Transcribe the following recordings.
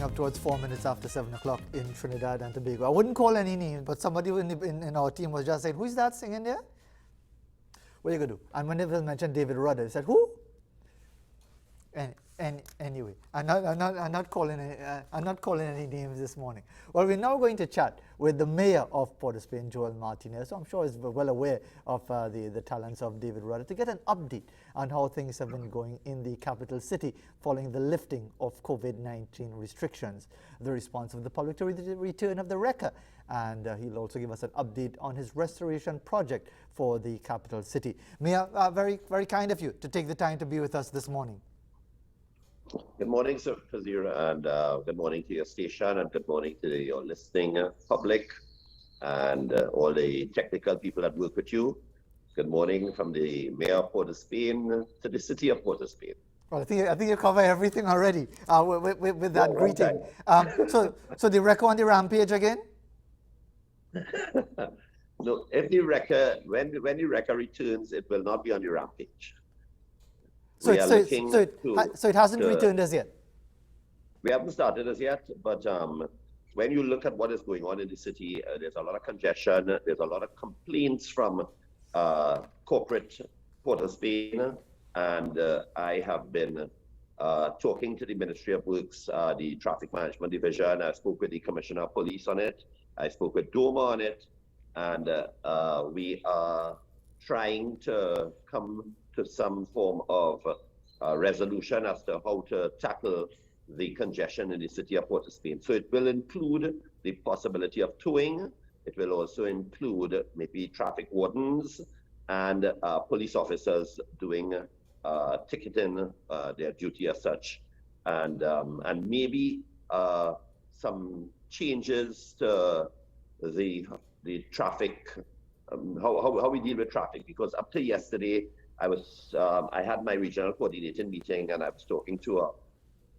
up towards 4 minutes after 7 o'clock in Trinidad and Tobago. I wouldn't call any names, but somebody in our team was just saying, who's that singing there? What are you going to do? And when they mentioned David Rudder, they said, who? And anyway, I'm not calling any names this morning. Well, we're now going to chat with the mayor of Port of Spain, Joel Martinez. So I'm sure he's well aware of the talents of David Rudder, to get an update on how things have been going in the capital city following the lifting of COVID-19 restrictions, the response of the public to the return of the wrecker, and he'll also give us an update on his restoration project for the capital city. Mayor, very, very kind of you to take the time to be with us this morning. Good morning, Sir Fazeer, and good morning to your station, and good morning to your listening public, and all the technical people that work with you. Good morning from the Mayor of Port of Spain to the City of Port of Spain. Well, I think you cover everything already with that greeting. So the wrecker on the rampage again? No, if the wrecker, when the wrecker returns, it will not be on the rampage. So it hasn't returned as yet? We haven't started as yet, but when you look at what is going on in the city, there's a lot of congestion, there's a lot of complaints from corporate Port of Spain, and I have been talking to the Ministry of Works, the Traffic Management Division. I spoke with the Commissioner of Police on it, I spoke with DOMA on it, and we are trying to come to some form of resolution as to how to tackle the congestion in the city of Port of Spain. So it will include the possibility of towing. It will also include maybe traffic wardens and police officers doing ticketing, their duty as such, and maybe some changes to the traffic, how we deal with traffic, because up to yesterday, I had my regional coordinating meeting, and I was talking to a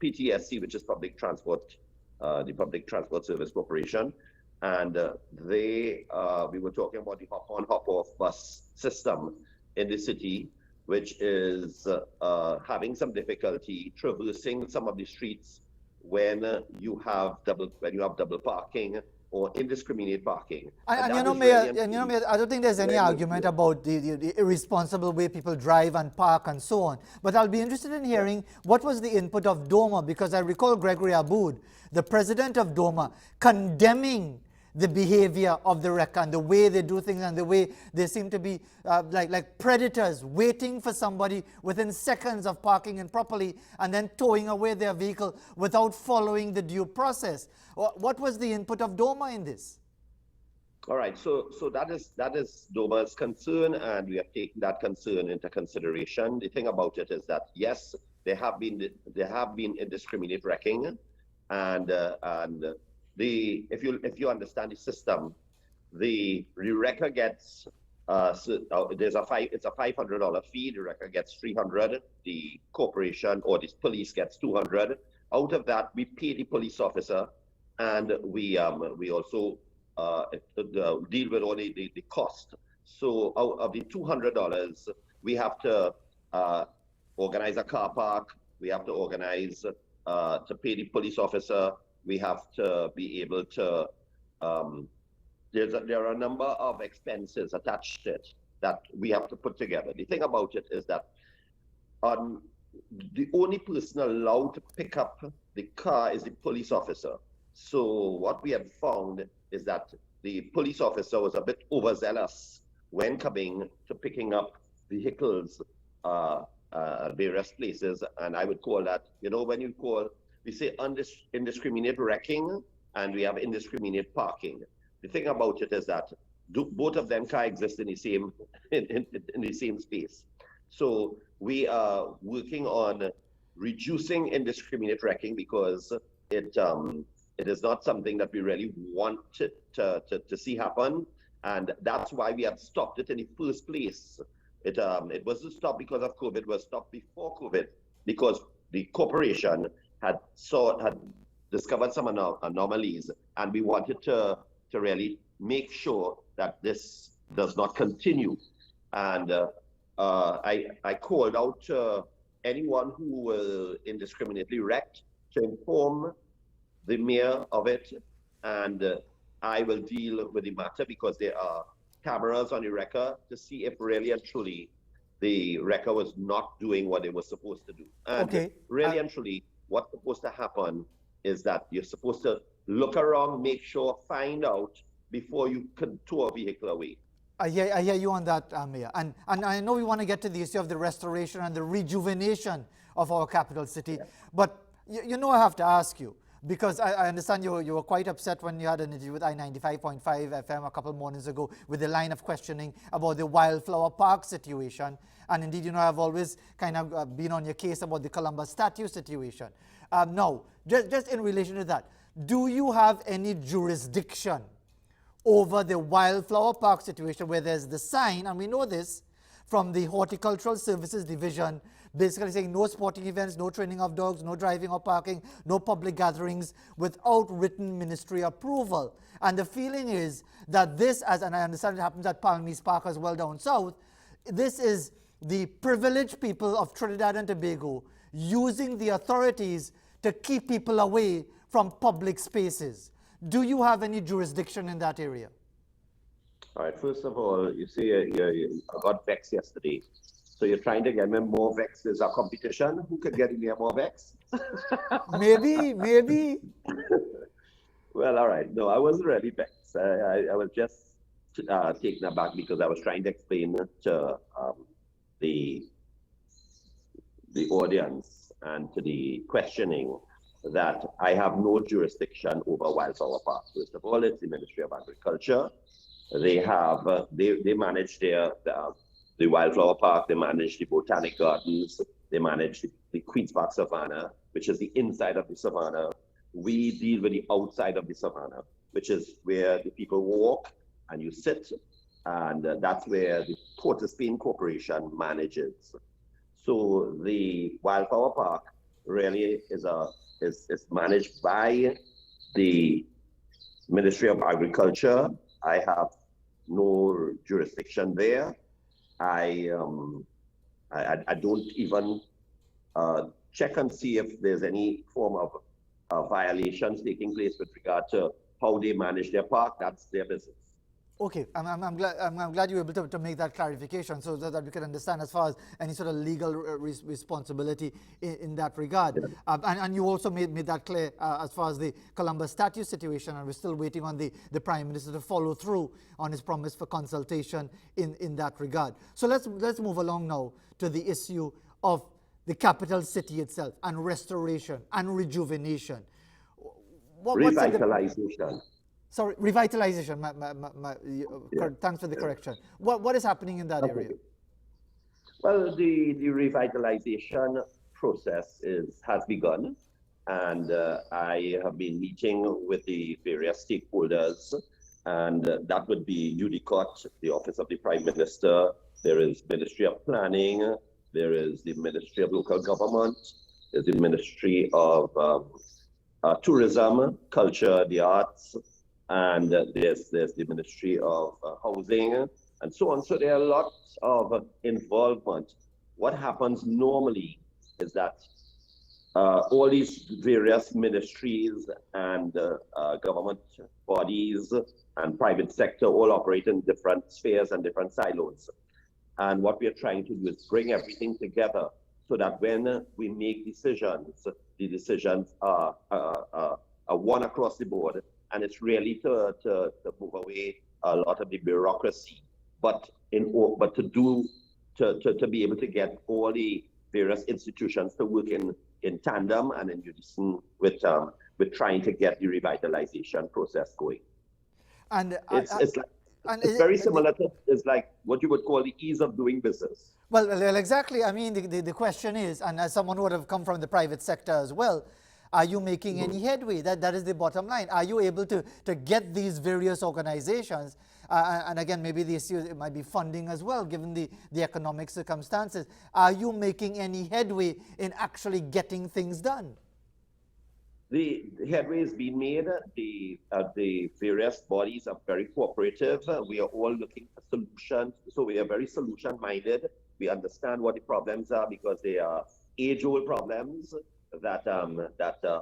PTSC, which is Public Transport, the Public Transport Service Corporation, and we were talking about the hop-on, hop-off bus system in the city, which is having some difficulty traversing some of the streets when you have double parking or indiscriminate parking. And you know, Mayor, I don't think there's any argument about the irresponsible way people drive and park and so on. But I'll be interested in hearing what was the input of DOMA, because I recall Gregory Aboud, the president of DOMA, condemning the behavior of the wrecker and the way they do things and the way they seem to be like predators waiting for somebody within seconds of parking improperly and then towing away their vehicle without following the due process. What was the input of DOMA in this? All right, so that is DOMA's concern, and we have taken that concern into consideration. The thing about it is that yes, there have been indiscriminate wrecking, and if you understand the system, the wrecker gets it's a $500 fee. The wrecker gets $300. The corporation or the police gets $200. Out of that, we pay the police officer, and we also deal with all the cost. So out of the $200, we have to organize a car park. We have to organize to pay the police officer. We have to be able to, there are a number of expenses attached to it that we have to put together. The thing about it is that the only person allowed to pick up the car is the police officer. So what we have found is that the police officer was a bit overzealous when coming to picking up vehicles at various places. And I would call that, when you call, we say indiscriminate wrecking, and we have indiscriminate parking. The thing about it is that both of them can exist in the same in the same space. So we are working on reducing indiscriminate wrecking, because it is not something that we really want to see happen, and that's why we have stopped it in the first place. It wasn't stopped because of COVID. It was stopped before COVID because the corporation had discovered some anomalies, and we wanted to really make sure that this does not continue. And I called out to anyone who will indiscriminately wrecked to inform the mayor of it, and I will deal with the matter because there are cameras on the record to see if really and truly the record was not doing what it was supposed to do. And Okay. really and truly, what's supposed to happen is that you're supposed to look around, make sure, find out before you can tow a vehicle away. I hear you on that, Mayor. And I know we want to get to the issue of the restoration and the rejuvenation of our capital city. Yeah. But you know I have to ask you, because I understand you were quite upset when you had an interview with I-95.5 FM a couple of mornings ago with the line of questioning about the Wildflower Park situation. And indeed, you know, I've always kind of been on your case about the Columbus statue situation. Now, just in relation to that, do you have any jurisdiction over the Wildflower Park situation where there's the sign, and we know this from the Horticultural Services Division, basically saying no sporting events, no training of dogs, no driving or parking, no public gatherings without written ministry approval. And the feeling is that this, and I understand it happens at Palmies Park as well down south, this is the privileged people of Trinidad and Tobago using the authorities to keep people away from public spaces. Do you have any jurisdiction in that area? All right, first of all, you see, I got vexed yesterday. So you're trying to get me more vexed. There's a competition. Who could get me more vexed? Maybe. Well, all right. No, I wasn't really vexed. I was just taken aback because I was trying to explain to the audience and to the questioning that I have no jurisdiction over Wildflower Park. First of all, it's the Ministry of Agriculture. They have they manage the Wildflower Park. They manage the Botanic Gardens. They manage the Queens Park Savannah, which is the inside of the Savannah. We deal with the outside of the Savannah, which is where the people walk and you sit, and that's where the Port of Spain Corporation manages. So the Wildflower Park really is managed by the Ministry of Agriculture. I have no jurisdiction there. I don't even check and see if there's any form of violations taking place with regard to how they manage their park. That's their business. Okay, I'm glad you were able to make that clarification so that we can understand as far as any sort of legal responsibility in that regard. Yeah. And you also made that clear as far as the Columbus statue situation, and we're still waiting on the Prime Minister to follow through on his promise for consultation in that regard. So let's move along now to the issue of the capital city itself and restoration and rejuvenation. Revitalization. Sorry, revitalization. Thanks for the correction. What is happening in that area? Well, the revitalization process has begun, and I have been meeting with the various stakeholders, and that would be UDCOT, the Office of the Prime Minister. There is Ministry of Planning. There is the Ministry of Local Government. There's the Ministry of Tourism, Culture, the Arts. And there's the Ministry of Housing and so on. So there are lots of involvement. What happens normally is that all these various ministries and government bodies and private sector all operate in different spheres and different silos. And what we are trying to do is bring everything together so that when we make decisions, the decisions are one across the board. And it's really to move away a lot of the bureaucracy, but to be able to get all the various institutions to work in tandem and in unison with trying to get the revitalization process going. And it's very similar to like what you would call the ease of doing business. Well, exactly. I mean, the question is, and as someone who would have come from the private sector as well, are you making any headway? That is the bottom line. Are you able to get these various organizations, and again, maybe the issue it might be funding as well, given the economic circumstances. Are you making any headway in actually getting things done? The headway is being made. The various bodies are very cooperative. We are all looking for solutions. So we are very solution-minded. We understand what the problems are because they are age-old problems that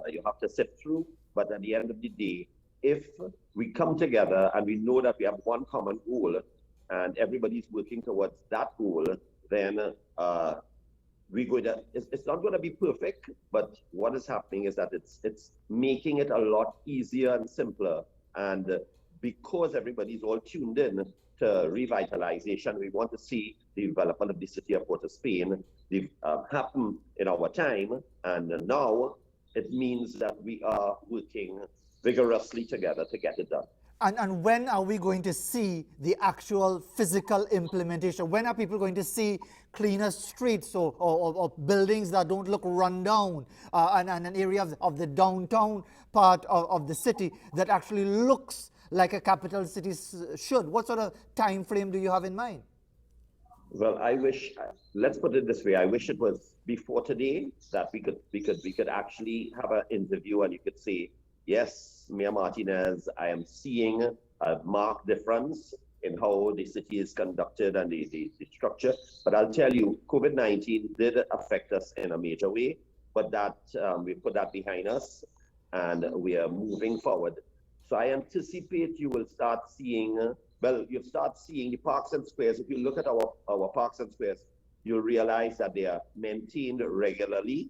you have to sift through, But at the end of the day, if we come together and we know that we have one common goal and everybody's working towards that goal, then it's not going to be perfect, but what is happening is that it's making it a lot easier and simpler. And because everybody's all tuned in to revitalization, we want to see the development of the city of Port of Spain happen in our time. And now it means that we are working vigorously together to get it done. And when are we going to see the actual physical implementation? When are people going to see cleaner streets or buildings that don't look run down, and an area of the downtown part of the city that actually looks like a capital city should? What sort of time frame do you have in mind? Well, I wish, let's put it this way, I wish it was before today that we could actually have an interview and you could say, yes, Mayor Martinez, I am seeing a marked difference in how the city is conducted and the structure. But I'll tell you, COVID-19 did affect us in a major way, but that we put that behind us and we are moving forward. So I anticipate you will start seeing, you'll start seeing the parks and squares. If you look at our parks and squares, you'll realize that they are maintained regularly.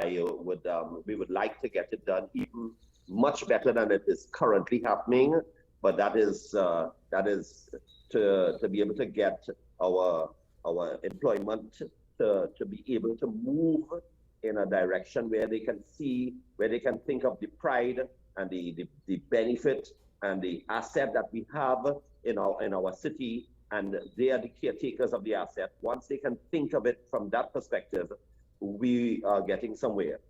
We would like to get it done even much better than it is currently happening, but that is to be able to get our employment to be able to move in a direction where they can see, where they can think of the pride and the benefit and the asset that we have in our city, and they are the caretakers of the asset. Once they can think of it from that perspective, we are getting somewhere.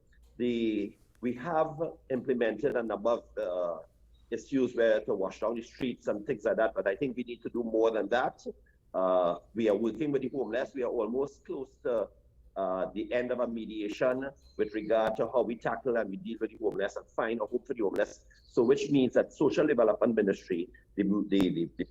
We have implemented a number of issues where to wash down the streets and things like that, but I think we need to do more than that. We are working with the homeless. We are almost close to the end of a mediation with regard to how we tackle and we deal with the homeless and find a home for the homeless. So which means that Social Development Ministry, the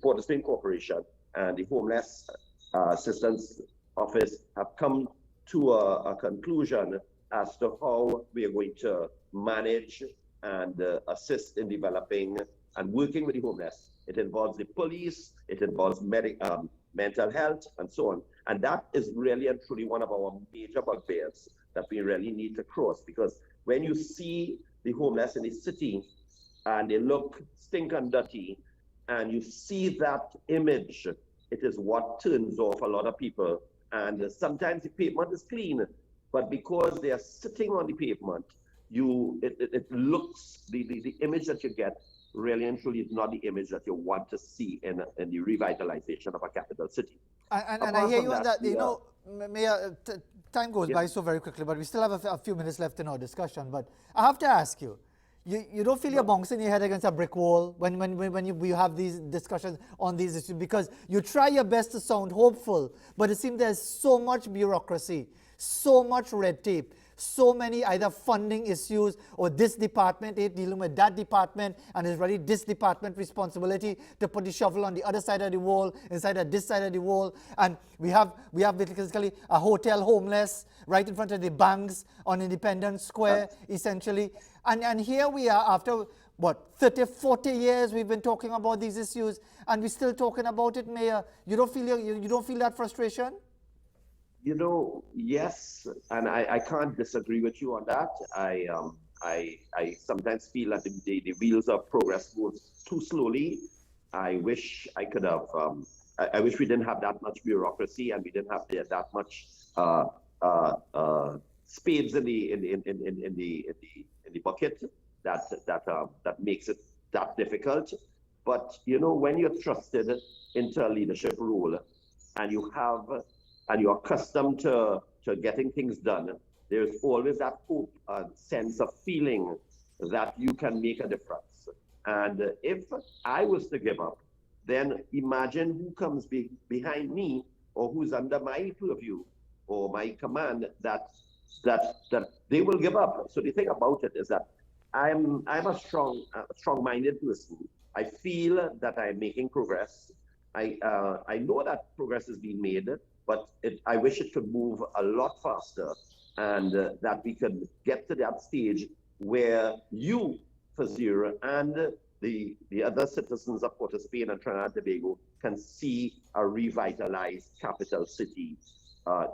Port of Spain Corporation and the Homeless Assistance Office have come to a conclusion as to how we are going to manage and assist in developing and working with the homeless. It involves the police, it involves mental health, and so on. And that is really and truly one of our major bugbears that we really need to cross, because when you see the homeless in the city and they look stink and dirty, and you see that image, it is what turns off a lot of people. And sometimes the pavement is clean, but because they are sitting on the pavement, it looks, the image that you get really and truly is not the image that you want to see in the revitalization of a capital city. And I hear you on that, you know, Mayor, time goes by so very quickly, but we still have a few minutes left in our discussion. But I have to ask you, you don't feel you're bouncing your head against a brick wall when we have these discussions on these issues, because you try your best to sound hopeful, but it seems there's so much bureaucracy, so much red tape, so many either funding issues or this department is dealing with that department and it's really this department responsibility to put the shovel on the other side of the wall instead of this side of the wall. And we have basically a hotel homeless right in front of the banks on Independence Square, essentially. And here we are after, what, 30, 40 years we've been talking about these issues and we're still talking about it, Mayor. You don't feel that frustration? You know, yes, and I can't disagree with you on that. I sometimes feel that the wheels of progress move too slowly. I wish I could have. I wish we didn't have that much bureaucracy and we didn't have that much spades in the bucket that makes it that difficult. But you know, when you're trusted into a leadership role and you're accustomed to getting things done, there's always that hope and sense of feeling that you can make a difference. And if I was to give up, then imagine who comes behind me or who's under my purview or my command that they will give up. So the thing about it is that I'm a strong-minded person. I feel that I'm making progress. I know that progress is being made, but I wish it could move a lot faster and that we could get to that stage where you Fazeer, and the other citizens of Port of Spain and Trinidad and Tobago can see a revitalized capital city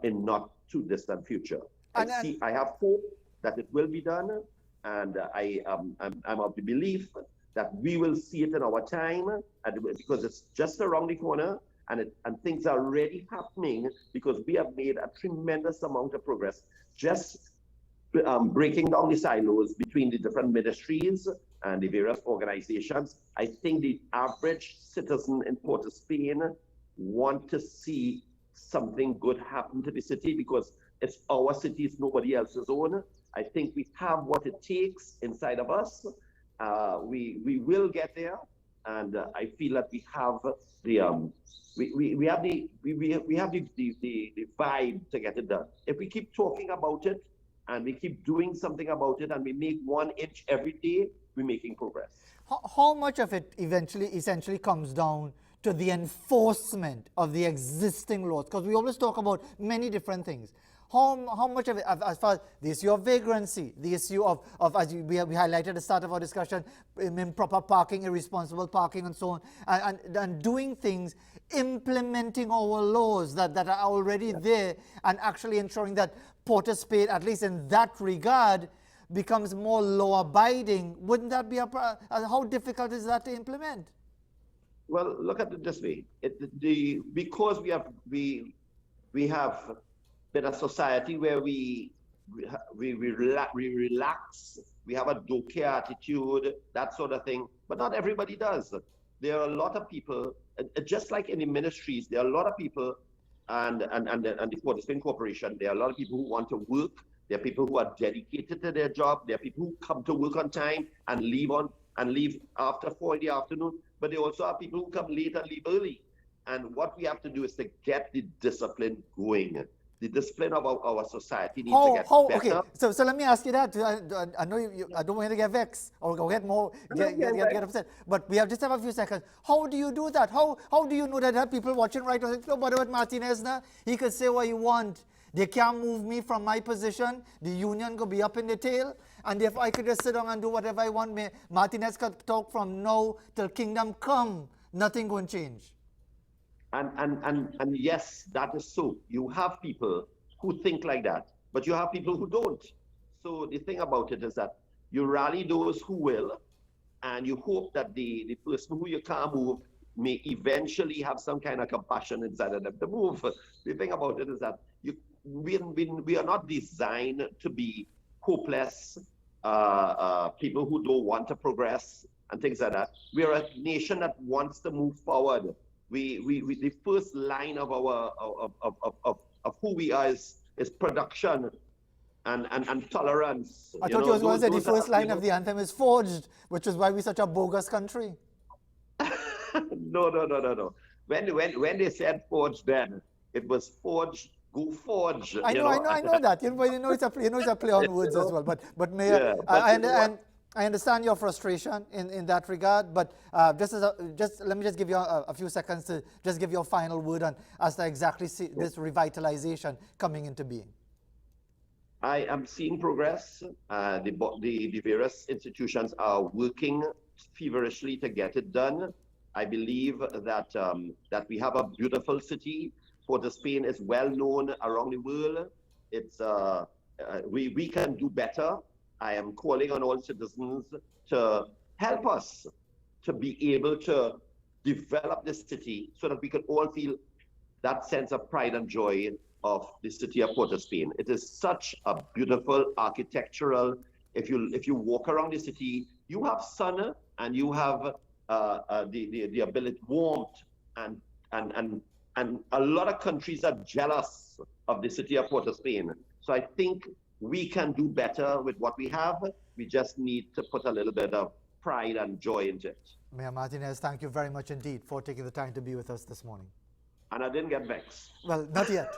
in not too distant future. I have hope that it will be done, and I'm of the belief that we will see it in our time, and because it's just around the corner, and things are already happening because we have made a tremendous amount of progress just breaking down the silos between the different ministries and the various organizations. I think the average citizen in Port of Spain want to see something good happen to the city because it's our city, it's nobody else's own. I think we have what it takes inside of us. We will get there, and I feel that we have the we have the vibe to get it done. If we keep talking about it and we keep doing something about it and we make 1 inch every day, we're making progress. How much of it essentially comes down to the enforcement of the existing laws? Because we always talk about many different things. How much of it, as far as the issue of vagrancy, the issue of as we highlighted at the start of our discussion, improper parking, irresponsible parking, and so on, and doing things, implementing our laws that are already there, and actually ensuring that Port of Spain, at least in that regard, becomes more law-abiding. Wouldn't that be how difficult is that to implement? Well, look at it this way: because we have been a society where we relax, we have a doke attitude, that sort of thing. But not everybody does. There are a lot of people, just like in the ministries, there are a lot of people, and the Port of Spain Corporation, there are a lot of people who want to work. There are people who are dedicated to their job. There are people who come to work on time and leave after 4 in the afternoon. But there also are people who come late and leave early. And what we have to do is to get the discipline going. The discipline of our society needs to get better. Okay, so let me ask you that. I know I don't want you to get vexed or get upset, but we just have a few seconds. How do you do that? How do you know that there are people watching right now? No matter what Martinez now, he could say what he want. They can't move me from my position. The union could be up in the tail, and if I could just sit down and do whatever I want, Martinez could talk from now till kingdom come. Nothing going to change. And yes, that is so. You have people who think like that, but you have people who don't. So the thing about it is that you rally those who will, and you hope that the person who you can't move may eventually have some kind of compassion inside of them to move. The thing about it is that we are not designed to be hopeless people who don't want to progress and things like that. We are a nation that wants to move forward. We the first line of our of who we are is production and tolerance. I thought you was going to say the first line of the anthem is forged, which is why we're such a bogus country. No. When they said forged, then it was forged. Go forge. I know that. You know it's a play on words as well. But Mayor, yeah, I understand your frustration in that regard, but let me just give you a few seconds to just give your final word on as to exactly see this revitalization coming into being. I am seeing progress. The various institutions are working feverishly to get it done. I believe that that we have a beautiful city. Port of Spain is well known around the world. It's we can do better. I am calling on all citizens to help us to be able to develop this city so that we can all feel that sense of pride and joy of the city of Port of Spain. It is such a beautiful architectural. If you walk around the city, you have sun and you have the ability, warmth, and a lot of countries are jealous of the city of Port of Spain. So I think we can do better with what we have. We just need to put a little bit of pride and joy into it. Mayor Martinez, thank you very much indeed for taking the time to be with us this morning. And I didn't get vexed. Well, not yet.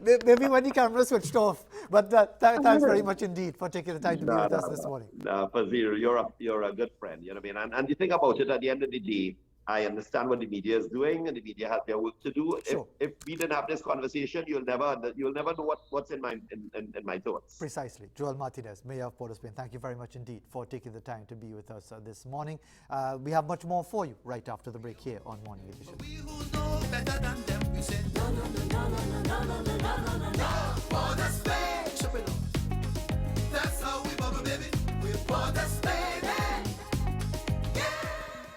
Maybe when the camera switched off. But thanks very much indeed for taking the time to be with us this morning. Fazeer, you're a good friend. You know what I mean? And the thing about it, at the end of the day, I understand what the media is doing, and the media has their work to do. Sure. If we didn't have this conversation, you'll never know what's in my thoughts. Precisely. Joel Martinez, Mayor of Port of Spain, thank you very much indeed for taking the time to be with us this morning. We have much more for you right after the break here on Morning Edition. We who know better than them, we say no, no, no, no, no, no, no, no, no, no.